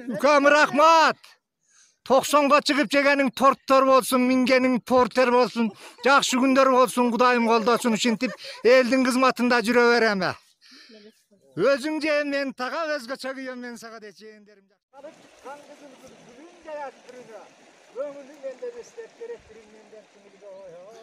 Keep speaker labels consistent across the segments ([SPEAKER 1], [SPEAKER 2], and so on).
[SPEAKER 1] Ukam rahmat. 90'ga çıkıp çegenin tortlar olsun, mingenin porter olsun, жақсы günler olsun, Kudayım koldasun, üşintip eldin kızmatında jüre vereme. Özün jeğen men tağa, özge çögüyen men sağa deçeğin derim. Kalıp çıkan kızın gülün geyat kırına, ömürlü elde beslep gerek birimden tümülde oy oy.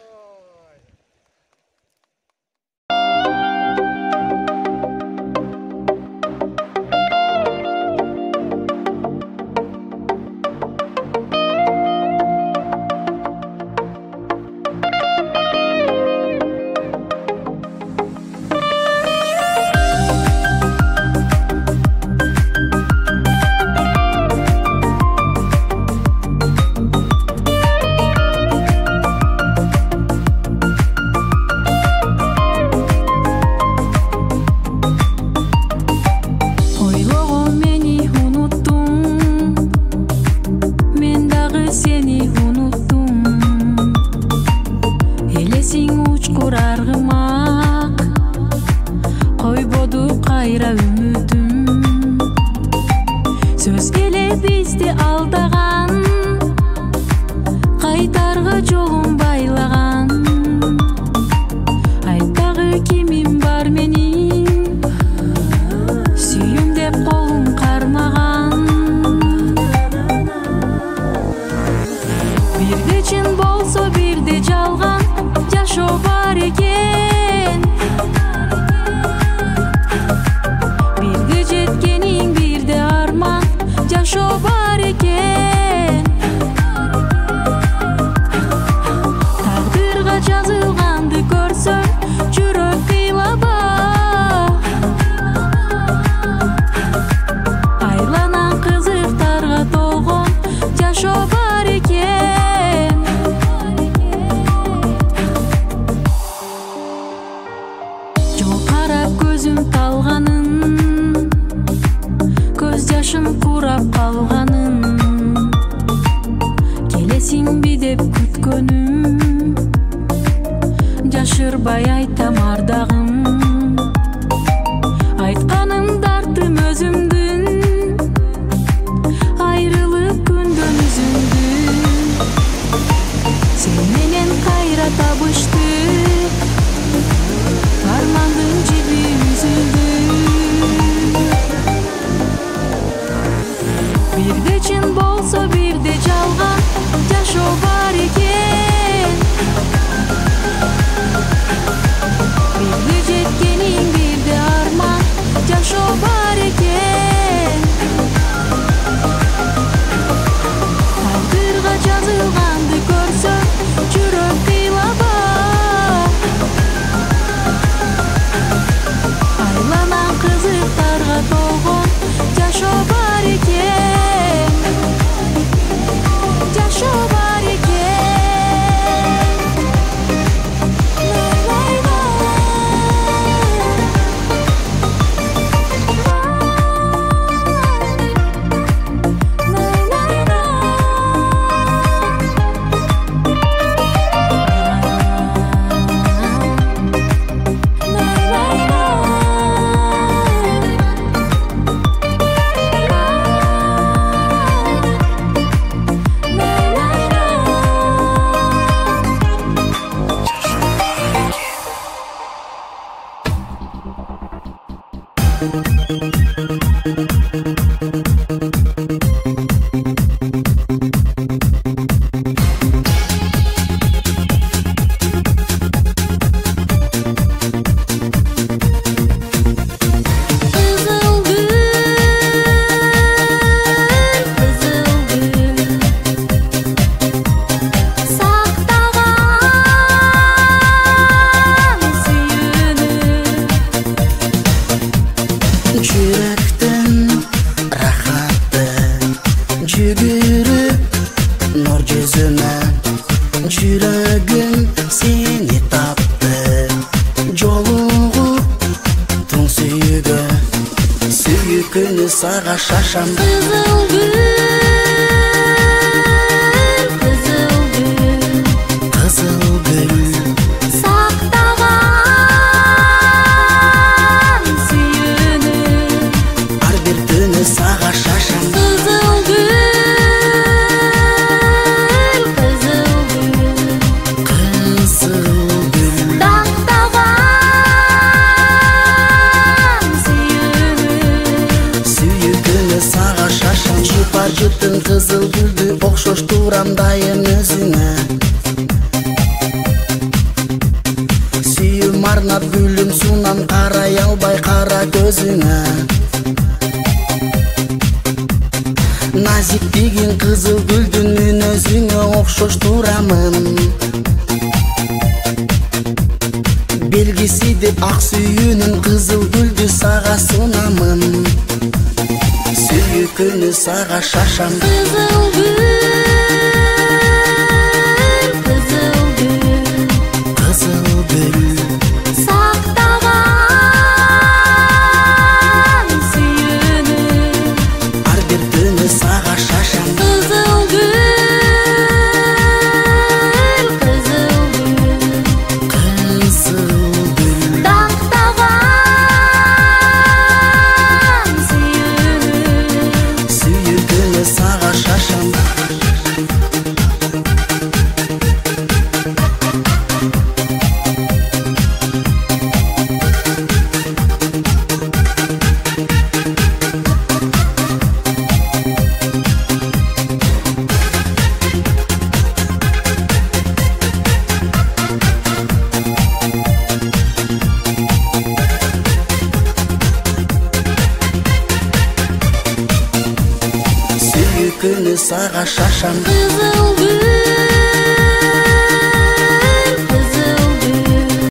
[SPEAKER 2] Sağa şaşam Kızıl gül Saktağan suyunu Ar bir tünü sağa şaşam турамдайын өзүңө. Сүйүм арнап гүлүм сунам, карай албай кара көзүңө. Назик деген кызыл гүлдүн мен өзүңө окшош турамын. Белгиси деп ак сүйүүнүн кызыл гүлдү сага сунамын. Сүйүкүнү сага шашам.
[SPEAKER 3] Кызыл гүл, кызыл гүл,
[SPEAKER 2] Кызыл гүл
[SPEAKER 3] сактаган сүйүүнү.
[SPEAKER 2] ар бир күнү сага шашам.
[SPEAKER 3] Кызыл гүл, кызыл гүл,
[SPEAKER 2] Кызыл гүл
[SPEAKER 3] сактаган сүйүүнү.
[SPEAKER 2] сүйүкүнү сага шашам. Сүйүкүнү сага шашам.
[SPEAKER 3] Кызыл